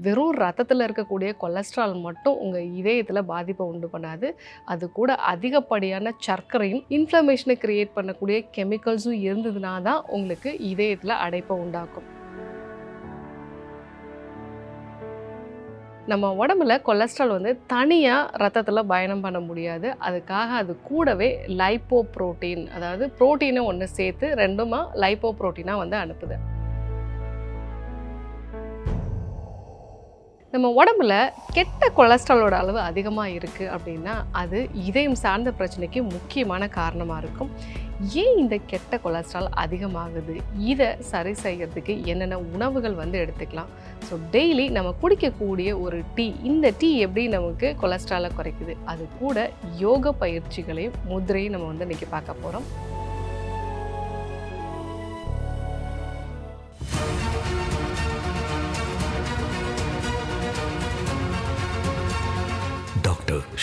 வெறும் ரத்தத்தில் இருக்கக்கூடிய கொலஸ்ட்ரால் மட்டும் உங்கள் இதயத்தில் பாதிப்பை உண்டு பண்ணாது. அது கூட அதிகப்படியான சர்க்கரையும் இன்ஃப்ளமேஷனை கிரியேட் பண்ணக்கூடிய கெமிக்கல்ஸும் இருந்ததுனா தான் உங்களுக்கு இதயத்தில் அடைப்பை உண்டாக்கும். நம்ம உடம்புல கொலஸ்ட்ரால் வந்து தனியாக ரத்தத்தில் பயணம் பண்ண முடியாது. அதுக்காக அது கூடவே லைப்போ புரோட்டீன், அதாவது புரோட்டீனை ஒன்று சேர்த்து ரெண்டுமா லைப்போ புரோட்டீனாக வந்து அனுப்புது. நம்ம உடம்புல கெட்ட கொலஸ்ட்ராலோட அளவு அதிகமாக இருக்குது அப்படின்னா அது இதயம் சார்ந்த பிரச்சனைக்கு முக்கியமான காரணமாக இருக்கும். ஏன் இந்த கெட்ட கொலஸ்ட்ரால் அதிகமாகுது, இதை சரி செய்கிறதுக்கு என்னென்ன உணவுகள் வந்து எடுத்துக்கலாம். ஸோ டெய்லி நம்ம குடிக்கக்கூடிய ஒரு டீ, இந்த டீ எப்படி நமக்கு கொலஸ்ட்ராலை குறைக்குது, அது கூட யோக பயிற்சிகளையும் முதிரையும் நம்ம வந்து இன்றைக்கி பார்க்க போகிறோம்.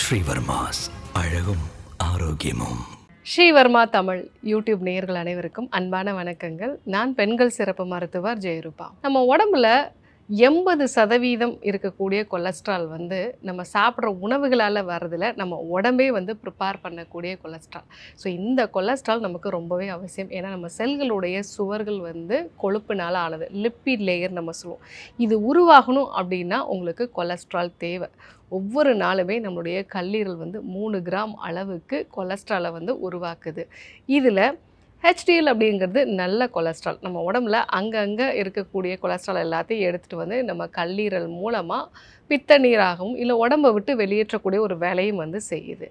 ஸ்ரீவர்மாஸ் அழகும் ஆரோக்கியமும். ஸ்ரீவர்மா தமிழ் யூடியூப் நேயர்கள் அனைவருக்கும் அன்பான வணக்கங்கள். நான் பெண்கள் சிறப்பு மருத்துவர் ஜெயரூபா. நம்ம உடம்புல 80% இருக்கக்கூடிய கொலஸ்ட்ரால் வந்து நம்ம சாப்பிட்ற உணவுகளால் வர்றதில் நம்ம உடம்பே வந்து ப்ரிப்பேர் பண்ணக்கூடிய கொலஸ்ட்ரால். ஸோ இந்த கொலஸ்ட்ரால் நமக்கு ரொம்பவே அவசியம். ஏன்னா நம்ம செல்களுடைய சுவர்கள் வந்து கொழுப்புனால ஆனது, லிப்பிட் லேயர் நம்ம சொல்லுவோம். இது உருவாகணும் அப்படின்னா உங்களுக்கு கொலஸ்ட்ரால் தேவை. ஒவ்வொரு நாளுமே நம்மளுடைய கல்லீரல் வந்து 3 கிராம் அளவுக்கு கொலஸ்ட்ராலை வந்து உருவாக்குது. இதில் HDL அப்படிங்கிறது நல்ல கொலஸ்ட்ரால். நம்ம உடம்புல அங்கங்கே இருக்கக்கூடிய கொலஸ்ட்ரால் எல்லாத்தையும் எடுத்துகிட்டு வந்து நம்ம கல்லீரல் மூலமாக பித்த நீராகவும் இல்லை உடம்பை விட்டு வெளியேற்றக்கூடிய ஒரு வேலையும் வந்து செய்யுது.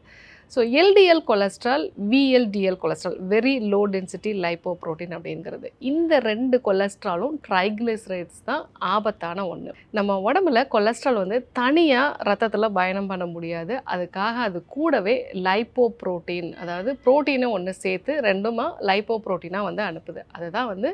So LDL cholesterol, VLDL cholesterol, very low density lipo protein அப்படிங்கிறது, இந்த 2 கொலஸ்ட்ராலும் ட்ரைக்ளிசரைட்ஸ் தான் ஆபத்தான ஒன்று. நம்ம உடம்புல கொலஸ்ட்ரால் வந்து தனியாக ரத்தத்தில் பயணம் பண்ண முடியாது. அதுக்காக அது கூடவே லைப்போ புரோட்டீன், அதாவது புரோட்டீனை ஒன்று சேர்த்து ரெண்டுமா லைப்போ புரோட்டீனாக வந்து அனுப்புது. அதுதான் வந்து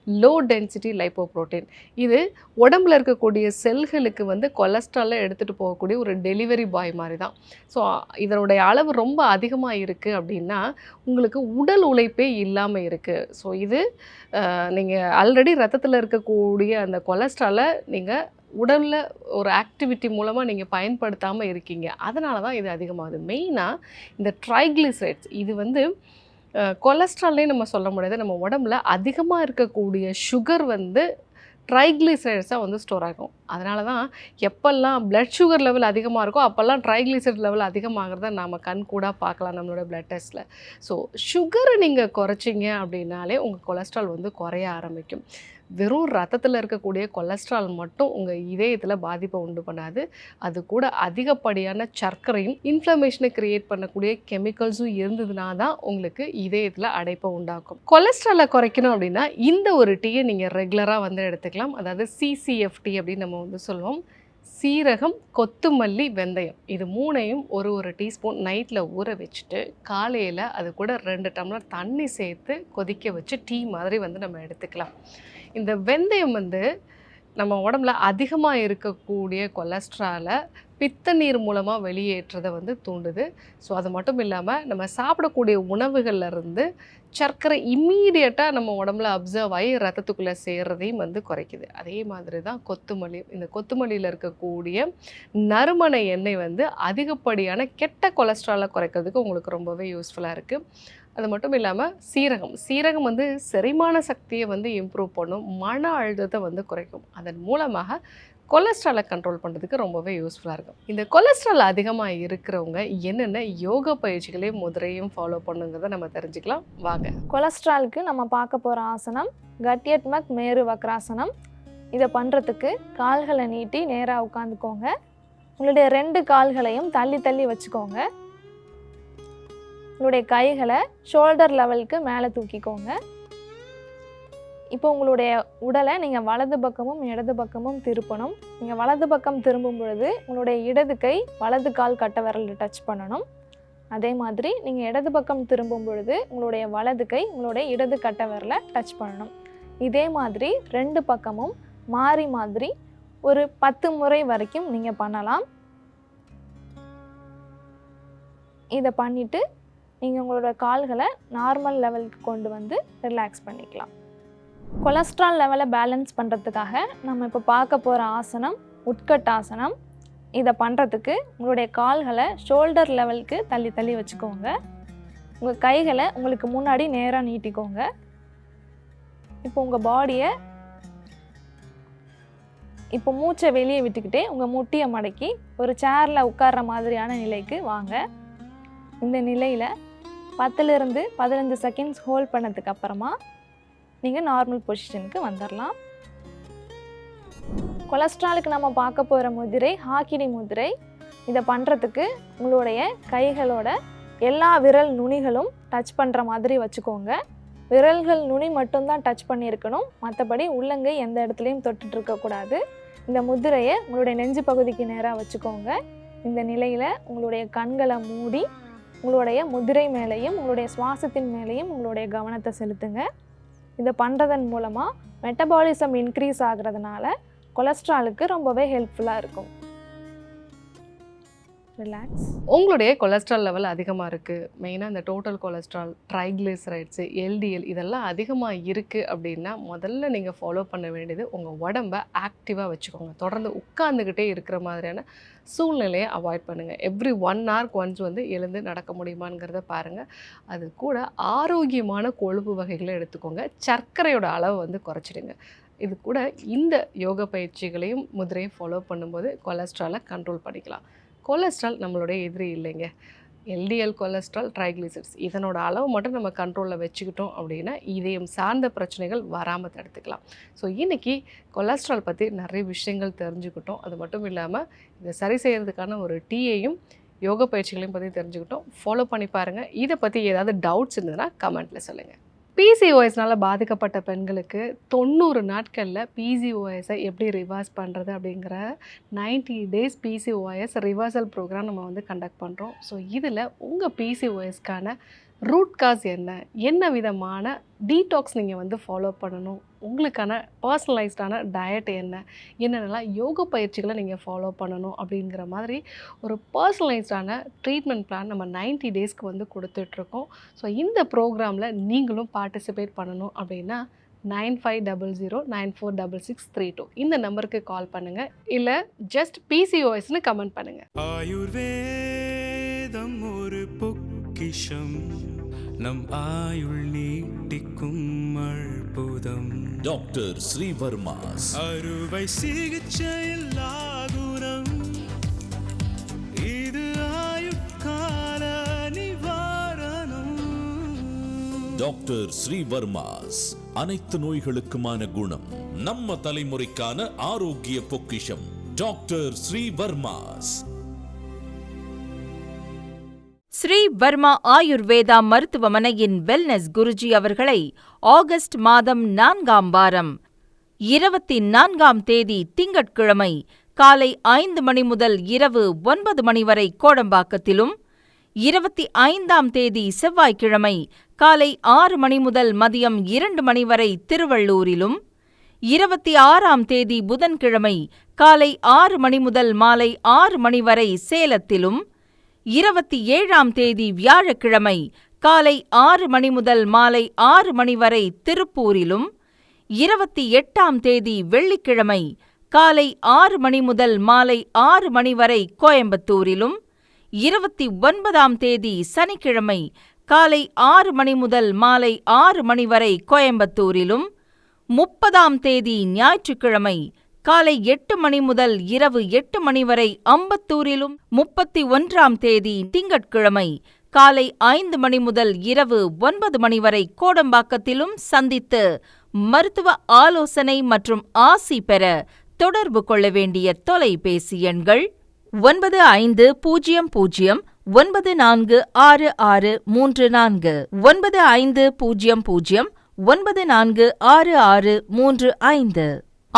லோ டென்சிட்டி லைப்போ புரோட்டீன். இது உடம்புல இருக்கக்கூடிய செல்களுக்கு வந்து கொலஸ்ட்ராலை எடுத்துகிட்டு போகக்கூடிய ஒரு டெலிவரி பாய் மாதிரி தான். ஸோ இதனுடைய அளவு ரொம்ப அதிகமாக இருக்குது அப்படின்னா உங்களுக்கு உடல் உழைப்பே இல்லாமல் இருக்குது. ஸோ இது நீங்கள் ஆல்ரெடி ரத்தத்தில் இருக்கக்கூடிய அந்த கொலஸ்ட்ராலை நீங்கள் உடலில் ஒரு ஆக்டிவிட்டி மூலமாக நீங்கள் பயன்படுத்தாமல் இருக்கீங்க. அதனால தான் இது அதிகமாகுது. மெயினாக இந்த ட்ரைக்ளிசரைட்ஸ், இது வந்து கொலஸ்ட்ரால்லே நம்ம சொல்ல முடியாது. நம்ம உடம்புல அதிகமாக இருக்கக்கூடிய சுகர் வந்து ட்ரைக்ளிசரைட்ஸாக வந்து ஸ்டோர் ஆகும். அதனால தான் எப்போல்லாம் பிளட் சுகர் லெவல் அதிகமாக இருக்கோ அப்போல்லாம் ட்ரைக்ளிசரைட் லெவல் அதிகமாகிறத நாம் கண் கூட பார்க்கலாம் நம்மளோட பிளட் டெஸ்ட்டில். ஸோ சுகரை நீங்கள் குறைச்சிங்க அப்படின்னாலே உங்கள் கொலஸ்ட்ரால் வந்து குறைய ஆரம்பிக்கும். வெறும் ரத்தத்தில் இருக்கக்கூடிய கொலஸ்ட்ரால் மட்டும் உங்கள் இதயத்தில் பாதிப்பை உண்டு பண்ணாது. அது கூட அதிகப்படியான சர்க்கரையும் இன்ஃப்ளமேஷனை கிரியேட் பண்ணக்கூடிய கெமிக்கல்ஸும் இருந்ததுனா தான் உங்களுக்கு இதயத்தில் அடைப்பை உண்டாக்கும். கொலஸ்ட்ராலை குறைக்கணும் அப்படின்னா இந்த ஒரு டீயை நீங்கள் ரெகுலராக வந்து எடுத்துக்கலாம். அதாவது CCFT அப்படின்னு நம்ம வந்து சொல்லுவோம். சீரகம், கொத்துமல்லி, வெந்தயம், இது 3ஐயும் ஒரு டீஸ்பூன் நைட்டில் ஊற வச்சுட்டு காலையில் அது கூட 2 டம்ளர் தண்ணி சேர்த்து கொதிக்க வச்சு டீ மாதிரி வந்து நம்ம எடுத்துக்கலாம். இந்த வெந்தயம் வந்து நம்ம உடம்புல அதிகமாக இருக்கக்கூடிய கொலஸ்ட்ராலை பித்த நீர் மூலமாக வெளியேற்றதை வந்து தூண்டுது. ஸோ அது மட்டும் இல்லாமல் நம்ம சாப்பிடக்கூடிய உணவுகள்லேருந்து சர்க்கரை இம்மீடியட்டாக நம்ம உடம்புல அப்சர்வ் ஆகி ரத்தத்துக்குள்ளே சேர்றதையும் வந்து குறைக்குது. அதே மாதிரி தான் கொத்துமல்லி. இந்த கொத்துமல்லியில் இருக்கக்கூடிய நறுமண எண்ணெய் வந்து அதிகப்படியான கெட்ட கொலஸ்ட்ராலை குறைக்கிறதுக்கு உங்களுக்கு ரொம்பவே யூஸ்ஃபுல்லாக இருக்குது. அது மட்டும் இல்லாமல் சீரகம் வந்து செரிமான சக்தியை வந்து இம்ப்ரூவ் பண்ணும், மன அழுத்தத்தை வந்து குறைக்கும். அதன் மூலமாக கொலஸ்ட்ராலை கண்ட்ரோல் பண்ணுறதுக்கு ரொம்பவே யூஸ்ஃபுல்லாக இருக்கும். இந்த கொலஸ்ட்ரால் அதிகமாக இருக்கிறவங்க என்னென்ன யோக பயிற்சிகளையும் முதிரையும் ஃபாலோ பண்ணுங்கிறத நம்ம தெரிஞ்சுக்கலாம் வாங்க. கொலஸ்ட்ராலுக்கு நம்ம பார்க்க போகிற ஆசனம் கட்யத்மக் மேரு வக்ராசனம். இதை பண்ணுறதுக்கு கால்களை நீட்டி நேராக உட்காந்துக்கோங்க. உங்களுடைய 2 கால்களையும் தள்ளி தள்ளி வச்சுக்கோங்க. உங்களுடைய கைகளை ஷோல்டர் லெவலுக்கு மேலே தூக்கிக்கோங்க. இப்போ உங்களுடைய உடலை நீங்கள் வலது பக்கமும் இடது பக்கமும் திருப்பணும். நீங்கள் வலது பக்கம் திரும்பும் பொழுது உங்களுடைய இடது கை வலது கால் கட்டை விரலில் டச் பண்ணணும். அதே மாதிரி நீங்கள் இடது பக்கம் திரும்பும் பொழுது உங்களுடைய வலது கை உங்களுடைய இடது கட்டை விரலை டச் பண்ணணும். இதே மாதிரி 2 பக்கமும் மாறி மாதிரி ஒரு 10 முறை வரைக்கும் நீங்கள் பண்ணலாம். இதை பண்ணிவிட்டு நீங்கள் உங்களோட கால்களை நார்மல் லெவலுக்கு கொண்டு வந்து ரிலாக்ஸ் பண்ணிக்கலாம். கொலஸ்ட்ரால் லெவலை பேலன்ஸ் பண்ணுறதுக்காக நம்ம இப்போ பார்க்க போகிற ஆசனம் உட்கட்டாசனம். இதை பண்ணுறதுக்கு உங்களுடைய கால்களை ஷோல்டர் லெவலுக்கு தள்ளி தள்ளி வச்சுக்கோங்க. உங்கள் கைகளை உங்களுக்கு முன்னாடி நேராக நீட்டிக்கோங்க. இப்போ உங்கள் பாடியை இப்போ மூச்சை வெளியே விட்டுக்கிட்டே உங்கள் முட்டியை மடக்கி ஒரு சேரில் உட்கார்ற மாதிரியான நிலைக்கு வாங்க. இந்த நிலையில் 10லிருந்து 15 செகண்ட்ஸ் ஹோல்ட் பண்ணதுக்கு அப்புறமா நீங்கள் நார்மல் பொசிஷனுக்கு வந்துடலாம். கொலஸ்ட்ராலுக்கு நம்ம பார்க்க போகிற முதிரை ஹாக்கினி முதிரை. இதை பண்ணுறதுக்கு உங்களுடைய கைகளோட எல்லா விரல் நுனிகளும் டச் பண்ணுற மாதிரி வச்சுக்கோங்க. விரல்கள் நுனி மட்டும்தான் டச் பண்ணியிருக்கணும், மற்றபடி உள்ளங்கை எந்த இடத்துலையும் தொட்டுட்டு இருக்கக்கூடாது. இந்த முதிரையை உங்களுடைய நெஞ்சு பகுதிக்கு நேராக வச்சுக்கோங்க. இந்த நிலையில் உங்களுடைய கண்களை மூடி உங்களுடைய முதிரை மேலேயும் உங்களுடைய சுவாசத்தின் மேலேயும் உங்களுடைய கவனத்தை செலுத்துங்க. இதை பண்ணுறதன் மூலமாக மெட்டபாலிசம் இன்க்ரீஸ் ஆகிறதுனால கொலஸ்ட்ராலுக்கு ரொம்பவே ஹெல்ப்ஃபுல்லாக இருக்கும். ரிலாக்ஸ். உங்களுடைய கொலஸ்ட்ரால் லெவல் அதிகமாக இருக்குது, மெயினாக இந்த டோட்டல் கொலஸ்ட்ரால், ட்ரைக்ளிசரைட்ஸு, எல்டிஎல் இதெல்லாம் அதிகமாக இருக்குது அப்படின்னா முதல்ல நீங்கள் ஃபாலோ பண்ண வேண்டியது உங்கள் உடம்பை ஆக்டிவாக வச்சுக்கோங்க. தொடர்ந்து உட்கார்ந்துக்கிட்டே இருக்கிற மாதிரியான சூழ்நிலையை அவாய்ட் பண்ணுங்கள். எவ்ரி 1 ஹவருக்கு ஒன்ஸ் எழுந்து நடக்க முடியுமாங்கிறத பாருங்கள். அது கூட ஆரோக்கியமான கொழுப்பு வகைகளை எடுத்துக்கோங்க. சர்க்கரையோட அளவை குறைச்சிடுங்க. இது கூட இந்த யோகா பயிற்சிகளையும் முதிரையும் ஃபாலோ பண்ணும்போது கொலஸ்ட்ராலை கண்ட்ரோல் பண்ணிக்கலாம். கொலஸ்ட்ரால் நம்மளுடைய எதிரி இல்லைங்க. எல்டிஎல் கொலஸ்ட்ரால், ட்ரைக்ளிசரைட்ஸ் இதனோட அளவு மட்டும் நம்ம கண்ட்ரோலில் வச்சுக்கிட்டோம் அப்படின்னா இதயம் சார்ந்த பிரச்சனைகள் வராமல் தடுத்துக்கலாம். ஸோ இன்றைக்கி கொலஸ்ட்ரால் பற்றி நிறைய விஷயங்கள் தெரிஞ்சுக்கிட்டோம். அது மட்டும் இல்லாமல் இதை சரி செய்கிறதுக்கான ஒரு டீயையும் யோகா பயிற்சிகளையும் பற்றி தெரிஞ்சுக்கிட்டோம். ஃபாலோ பண்ணி பாருங்கள். இதை பற்றி ஏதாவது டவுட்ஸ் இருந்ததுன்னா கமெண்ட்டில் சொல்லுங்கள். பிசிஓஎஸ்னால் பாதிக்கப்பட்ட பெண்களுக்கு 90 நாட்களில் பிசிஓஎஸை எப்படி ரிவர்ஸ் பண்ணுறது அப்படிங்கிற 90 டேஸ் பிசிஓஎஸ் ரிவர்சல் ப்ரோக்ராம் நம்ம கண்டக்ட் பண்ணுறோம். ஸோ இதில் உங்கள் பிசிஓஎஸ்க்கான ரூட் காஸ் என்ன விதமான டீடாக்ஸ் நீங்கள் ஃபாலோ பண்ணணும், உங்களுக்கான பர்சனலைஸ்டான டயட் என்னென்னலாம் யோகா பயிற்சிகளை நீங்கள் ஃபாலோ பண்ணணும் அப்படிங்கிற மாதிரி ஒரு பர்சனலைஸ்டான ட்ரீட்மெண்ட் பிளான் நம்ம 90 டேஸ்க்கு கொடுத்துட்ருக்கோம். ஸோ இந்த ப்ரோக்ராமில் நீங்களும் பார்ட்டிசிபேட் பண்ணணும் அப்படின்னா 9500946632 இந்த நம்பருக்கு கால் பண்ணுங்கள், இல்லை ஜஸ்ட் பிசிஓஎஸ்னு கமெண்ட் பண்ணுங்கள். ஆயுர்வேதம் ஒரு பொக்கிஷம், நம் ஆயுள் நீட்டிக்கும் அற்புதம். டாக்டர் ஸ்ரீவர்மாஸ் அறுவை சிகிச்சையில் குணம், இது ஆயுட்கால நிவாரணம். டாக்டர் ஸ்ரீவர்மாஸ் அனைத்து நோய்களுக்குமான குணம், நம்ம தலைமுறைக்கான ஆரோக்கிய பொக்கிஷம். டாக்டர் ஸ்ரீவர்மாஸ். ஸ்ரீ வர்மா ஆயுர்வேதா மருத்துவமனையின் வெல்னஸ் குருஜி அவர்களை ஆகஸ்ட் மாதம் 4ஆம் வாரம் 24ஆம் தேதி திங்கட்கிழமை காலை 5 மணி முதல் இரவு 9 மணி வரை கோடம்பாக்கத்திலும், 25ஆம் தேதி செவ்வாய்க்கிழமை காலை 6 மணி முதல் மதியம் 2 மணி வரை திருவள்ளூரிலும், 26ஆம் தேதி புதன்கிழமை காலை 6 மணி முதல் மாலை 6 மணி வரை சேலத்திலும், 27ஆம் தேதி வியாழக்கிழமை காலை 6 மணி முதல் மாலை 6 மணி வரை திருப்பூரிலும், 28ஆம் தேதி வெள்ளிக்கிழமை காலை 6 மணி முதல் மாலை 6 மணி வரை கோயம்புத்தூரிலும், 29ஆம் தேதி சனிக்கிழமை காலை 6 மணி முதல் மாலை 6 மணி வரை கோயம்புத்தூரிலும், 30ஆம் தேதி ஞாயிற்றுக்கிழமை காலை 8 மணி முதல் இரவு 8 மணி வரை அம்பத்தூரிலும், 31ஆம் தேதி திங்கட்கிழமை காலை 5 மணி முதல் இரவு 9 மணி வரை கோடம்பாக்கத்திலும் சந்தித்து மருத்துவ ஆலோசனை மற்றும் ஆசி பெற தொடர்பு கொள்ள வேண்டிய தொலைபேசி எண்கள் 9500946634 9500946635.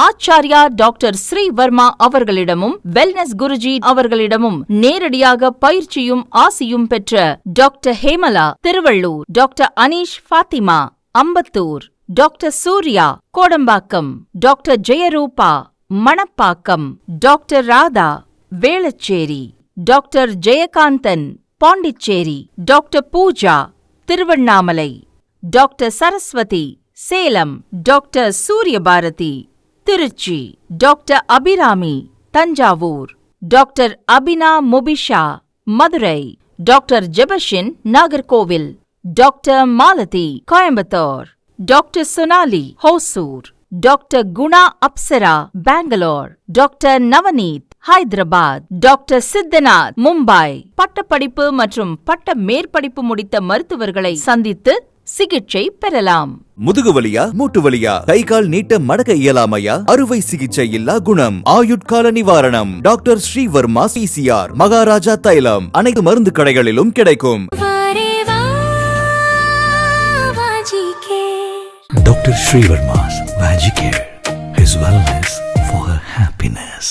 ஆச்சார்யா டாக்டர் ஸ்ரீவர்மா அவர்களிடமும் வெல்னஸ் குருஜி அவர்களிடமும் நேரடியாக பயிற்சியும் ஆசியும் பெற்ற doctor Hemala Thiruvallur, doctor Aneesh Fathima Ambattur, doctor Surya Kodambakkam, doctor Jeyarupa Manapakkam, doctor Radha Velachery, doctor Jayakanthan Pondicherry, doctor Pooja Tiruvannamalai, doctor Saraswathi Salem, doctor Suryabharathi Trichy, doctor Abirami Thanjavur, doctor Abina Mubisha Madurai, doctor Jebashin Nagercoil, doctor Malathi Coimbatore, doctor Sonali Hosur, doctor Guna Apsara Bangalore, doctor Navneeth Hyderabad, doctor Siddhanath Mumbai. பட்டப்படிப்பு மற்றும் பட்ட மேற்படிப்பு முடித்த மருத்துவர்களை சந்தித்து சிகிச்சை பெறலாம். முதுகுவலியா, மூட்டு வலியா, கை கால் நீட்ட மடக்க இயலாமையா, அறுவை சிகிச்சை இல்லா குணம், ஆயுட்கால நிவாரணம். டாக்டர் ஸ்ரீவர்மா PCR, மகாராஜா தைலம் அனைத்து மருந்து கடைகளிலும் கிடைக்கும். Dr. Srivarma's Vajicare, his wellness for her happiness.